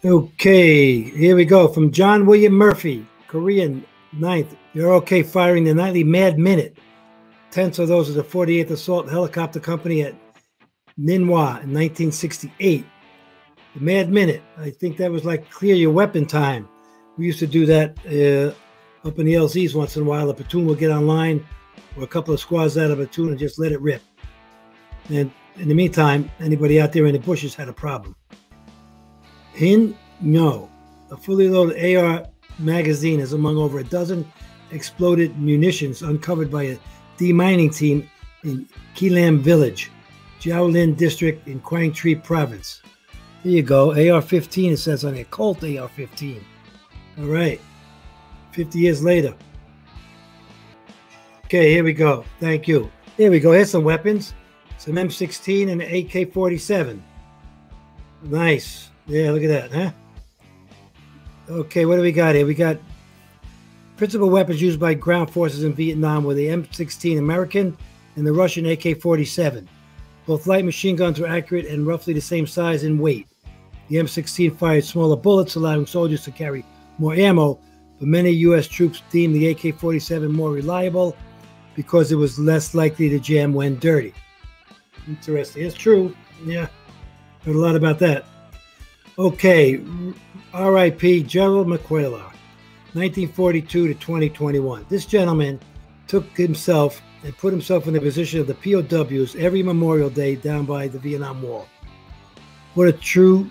Okay, here we go. From John William Murphy, Korean 9th. You're okay firing the nightly Mad Minute. 10th of those of the 48th Assault Helicopter Company at Ninhua in 1968. The Mad Minute. I think that was like clear your weapon time. We used to do that up in the LZs once in a while. A platoon would get online or a couple of squads out of a platoon and just let it rip. And in the meantime, anybody out there in the bushes had a problem. Hin No, a fully loaded AR magazine is among over a dozen exploded munitions uncovered by a demining team in Kilam Village, Jiaolin District in Quang Province. Here you go, AR-15, it says on it, Colt AR-15. All right, 50 years later. Okay, here we go, thank you. Here we go, here's some weapons. Some M16 and an AK-47. Nice. Yeah, look at that, huh? Okay, what do we got here? We got principal weapons used by ground forces in Vietnam were the M16 American and the Russian AK-47. Both light machine guns were accurate and roughly the same size and weight. The M16 fired smaller bullets, allowing soldiers to carry more ammo, but many U.S. troops deemed the AK-47 more reliable because it was less likely to jam when dirty. Interesting. It's true. Yeah, heard a lot about that. Okay, R.I.P. Gerald McQuillar, 1942 to 2021. This gentleman took himself and put himself in the position of the POWs every Memorial Day down by the Vietnam Wall. What a true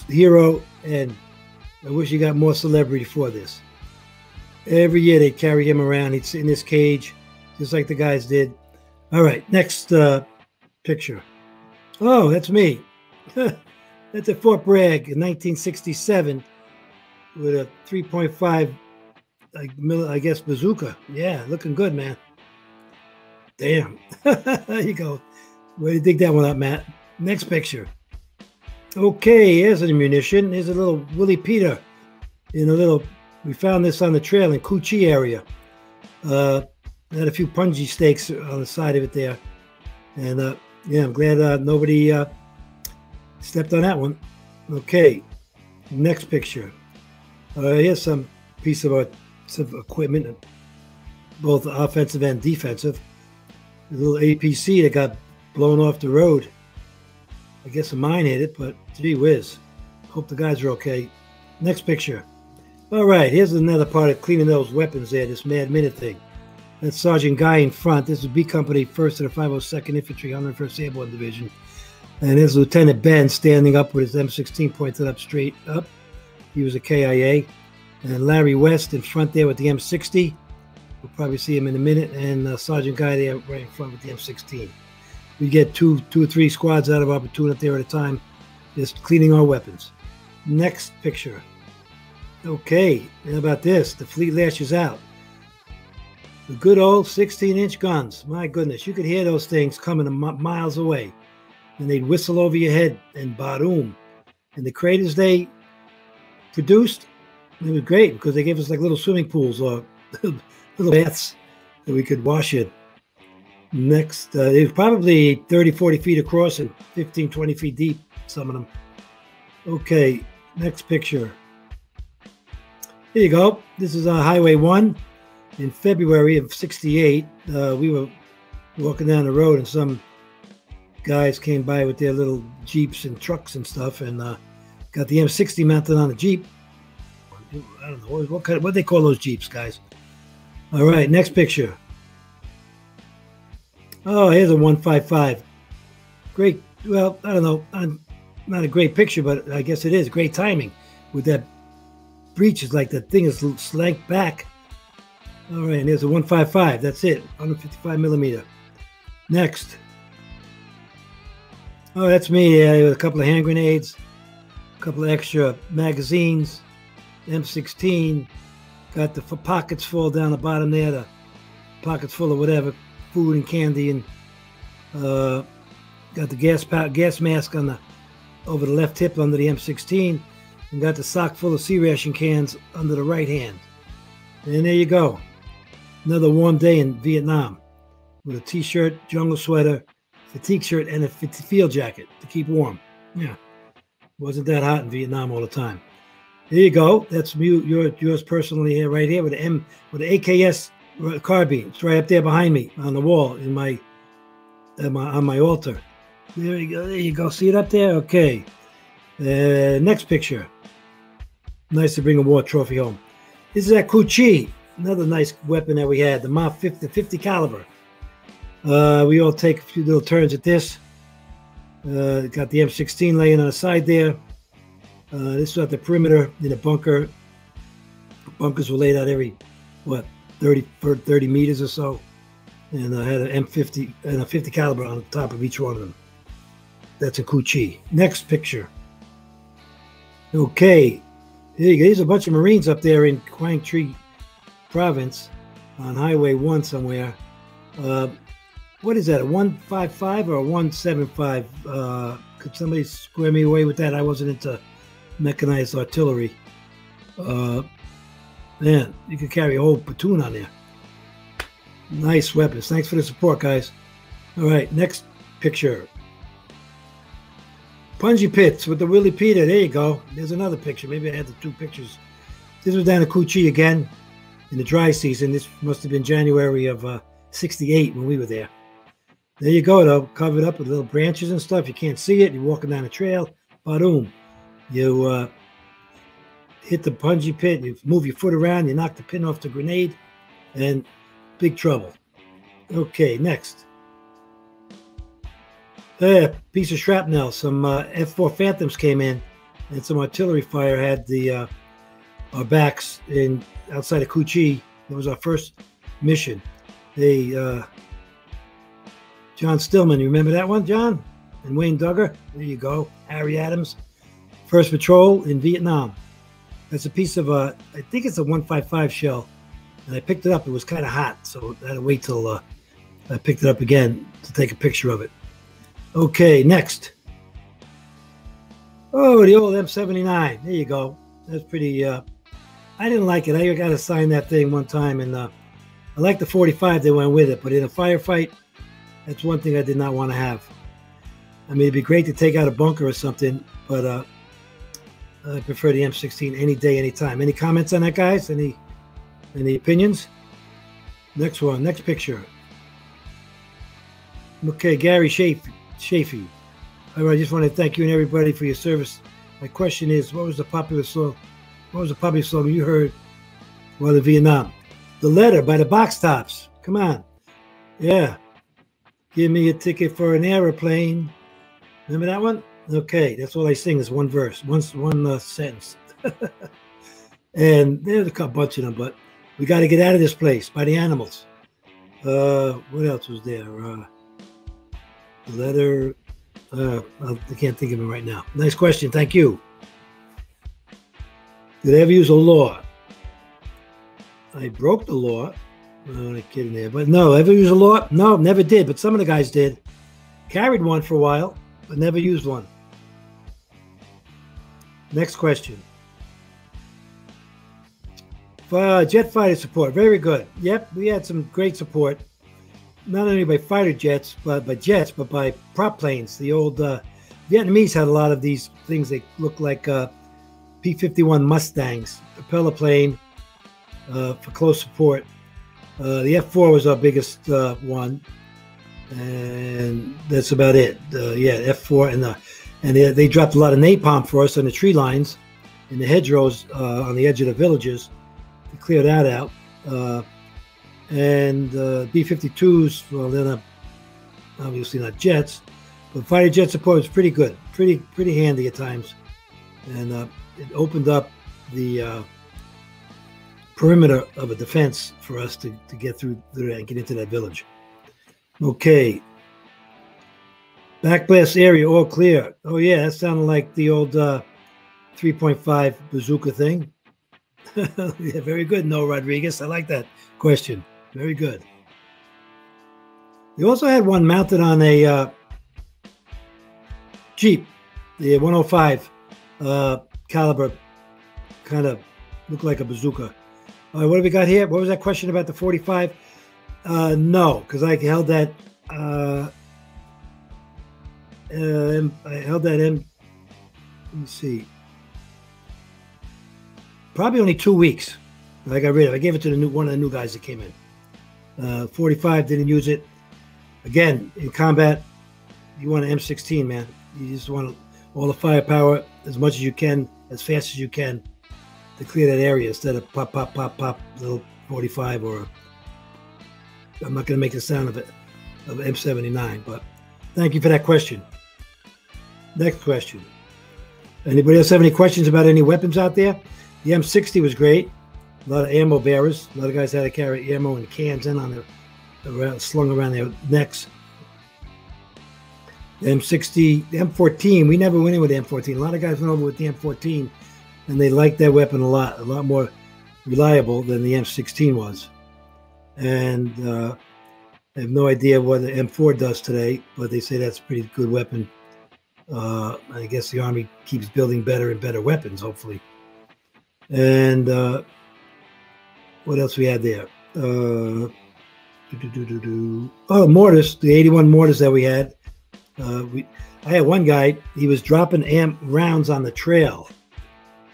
hero, and I wish he got more celebrity for this. Every year they carry him around. He'd sit in this cage, just like the guys did. All right, next picture. Oh, that's me. That's at Fort Bragg in 1967 with a 3.5, I guess, bazooka. Yeah, looking good, man. Damn. There you go. Way to dig that one up, Matt. Next picture. Okay, here's an ammunition. Here's a little Willie Peter in a little, we found this on the trail in Cu Chi area. Had a few punji stakes on the side of it there. And yeah, I'm glad nobody stepped on that one. Okay, next picture. Here's some piece of some equipment, both offensive and defensive. A little APC that got blown off the road. I guess a mine hit it, but gee whiz. Hope the guys are okay. Next picture. All right, here's another part of cleaning those weapons there, this Mad Minute thing. That's Sergeant Guy in front. This is B Company, 1st of the 502nd Infantry, 101st Airborne Division. And there's Lieutenant Ben standing up with his M16 pointed up straight up. He was a KIA. And Larry West in front there with the M60. We'll probably see him in a minute. And Sergeant Guy there right in front with the M16. We get two or three squads out of our platoon up there at a time, just cleaning our weapons. Next picture. Okay, how about this? The fleet lashes out. The good old 16-inch guns. My goodness, you could hear those things coming miles away. And they'd whistle over your head and ba-doom. And the craters they produced, it was great because they gave us like little swimming pools or little baths that we could wash in. Next, they were probably 30, 40 feet across and 15, 20 feet deep, some of them. Okay, next picture. Here you go. This is on Highway 1. In February of '68, we were walking down the road and some guys came by with their little Jeeps and trucks and stuff and got the M60 mounted on the Jeep. I don't know, what they call those Jeeps, guys. All right, next picture. Oh, here's a 155. Great, well, I don't know, not a great picture, but I guess it is. Great timing with that breech. Is like that thing is slanked back. All right, and there's a 155. That's it, 155 millimeter. Next. Oh, that's me. Yeah, with a couple of hand grenades, a couple of extra magazines, M16. Got the pockets full down the bottom there. The pockets full of whatever, food and candy, and got the gas mask on the over the left hip under the M16, and got the sock full of sea ration cans under the right hand. And there you go. Another warm day in Vietnam with a t-shirt, jungle sweater, fatigue shirt, and a field jacket to keep warm. Yeah. Wasn't that hot in Vietnam all the time. There you go. That's yours personally here, right here with the AKS carbine. It's right up there behind me on the wall on my altar. There you go. There you go. See it up there? Okay. Next picture. Nice to bring a war trophy home. This is that Cu Chi, another nice weapon that we had, the Ma 50 caliber. We all take a few little turns at this. Got the M16 laying on the side there. This was at the perimeter in a bunker. Bunkers were laid out every, 30 meters or so. And I had an M50 and a 50 caliber on the top of each one of them. That's a Cu Chi. Next picture. Okay. There you go. There's a bunch of Marines up there in Quang Tri province on Highway 1 somewhere. What is that, a 155 or a 175? Could somebody square me away with that? I wasn't into mechanized artillery. Man, you could carry a whole platoon on there. Nice weapons. Thanks for the support, guys. All right, next picture. Punji pits with the Willie Peter. There you go. There's another picture. Maybe I had the two pictures. This was down at Cu Chi again in the dry season. This must have been January of 68 when we were there. There you go, though. Covered up with little branches and stuff. You can't see it. You're walking down a trail. Boom. You hit the punji pit. You move your foot around. You knock the pin off the grenade. And big trouble. Okay, next. Piece of shrapnel. Some F4 Phantoms came in, and some artillery fire had the our backs in outside of Cu Chi. That was our first mission. They John Stillman, you remember that one, John? And Wayne Duggar. There you go. Harry Adams. First patrol in Vietnam. That's a piece of I think it's a 155 shell, and I picked it up. It was kind of hot, so I had to wait till I picked it up again to take a picture of it. Okay, next. Oh, the old M79. There you go. That's pretty. I didn't like it. I got to sign that thing one time, and I like the 45 that went with it. But in a firefight, that's one thing I did not want to have. I mean, it'd be great to take out a bunker or something, but I prefer the M16 any day, any time. Any comments on that, guys? Any opinions? Next one. Next picture. Okay, Gary Chafee. All right, I just want to thank you and everybody for your service. My question is, what was the popular song? What was the popular song you heard while in Vietnam? The Letter by the Box Tops. Come on. Yeah. Give me a ticket for an airplane. Remember that one? Okay, that's all I sing is one verse, one sentence. And there's a bunch of them, but we got to get out of this place by the Animals. What else was there? Letter. I can't think of it right now. Nice question. Thank you. Did I ever use a law? I broke the law. Oh, I'm kidding there. But no, ever use a law? No, never did. But some of the guys did. Carried one for a while, but never used one. Next question. Jet fighter support. Very good. Yep, we had some great support. Not only by fighter jets, but by prop planes. The old Vietnamese had a lot of these things that look like P-51 Mustangs, propeller plane for close support. The F-4 was our biggest one, and that's about it. Yeah, F-4, and they dropped a lot of napalm for us on the tree lines, in the hedgerows on the edge of the villages to clear that out. And B-52s, well, they're not, obviously not jets, but fighter jet support was pretty good, pretty handy at times, and it opened up the perimeter of a defense for us to get through there and get into that village. Okay. Backblast area all clear. Oh yeah, that sounded like the old 3.5 bazooka thing. Yeah, very good, No Rodriguez. I like that question. Very good. We also had one mounted on a Jeep, the 105 caliber, kind of looked like a bazooka. All right, what do we got here? What was that question about the 45? No, because I held that. I held that me see. Probably only 2 weeks. I got rid of it. I gave it to one of the new guys that came in. 45 didn't use it. Again, in combat, you want an M16, man. You just want all the firepower as much as you can, as fast as you can, to clear that area instead of pop, pop, pop, pop, little 45 or. I'm not going to make the sound of it, of M79, but thank you for that question. Next question. Anybody else have any questions about any weapons out there? The M60 was great. A lot of ammo bearers. A lot of guys had to carry ammo in cans in on their, slung around their necks. The M60, the M14, we never went in with the M14. A lot of guys went over with the M14, and they liked that weapon a lot more reliable than the M16 was. And I have no idea what the M4 does today, but they say that's a pretty good weapon. I guess the Army keeps building better and better weapons, hopefully. And what else we had there? Oh, mortars, the 81 mortars that we had. I had one guy, he was dropping rounds on the trail.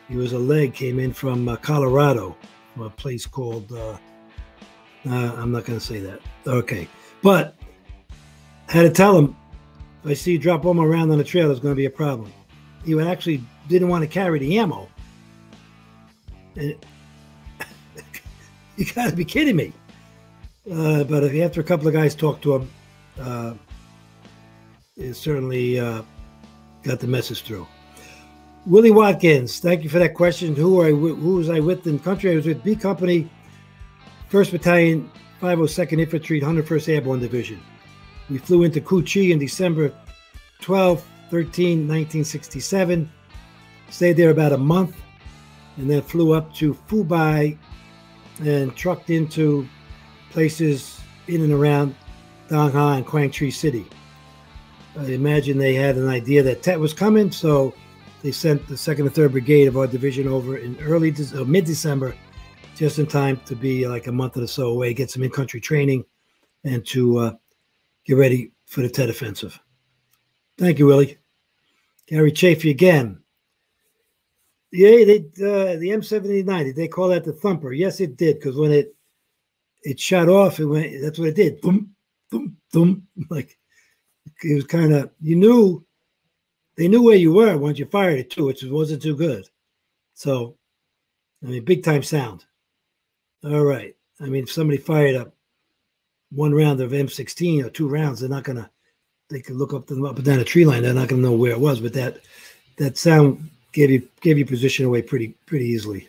He was a leg, came in from Colorado, from a place called, I'm not going to say that. Okay. But I had to tell him, if I see you drop one more round on the trail, there's going to be a problem. He actually didn't want to carry the ammo. And you got to be kidding me. But after a couple of guys talked to him, it certainly got the message through. Willie Watkins, thank you for that question. Who was I with in country? I was with B Company, 1st Battalion, 502nd Infantry, 101st Airborne Division. We flew into Cu Chi in December 12, 13, 1967. Stayed there about a month, and then flew up to Fubai and trucked into places in and around Dongha and Quang Tri City. I imagine they had an idea that Tet was coming, so they sent the 2nd and 3rd Brigade of our division over in mid-December, just in time to be like a month or so away, get some in-country training, and to get ready for the Tet Offensive. Thank you, Willie. Gary Chafee again. Yeah, the M79, did they call that the thumper? Yes, it did, because when it shot off, it went. That's what it did. Boom, boom, boom. Like, it was kind of, they knew where you were once you fired it too, which wasn't too good. So, I mean, big time sound. All right. I mean, if somebody fired up one round of M16 or 2 rounds, they could look up and down a tree line. They're not going to know where it was, but that sound gave you position away pretty easily.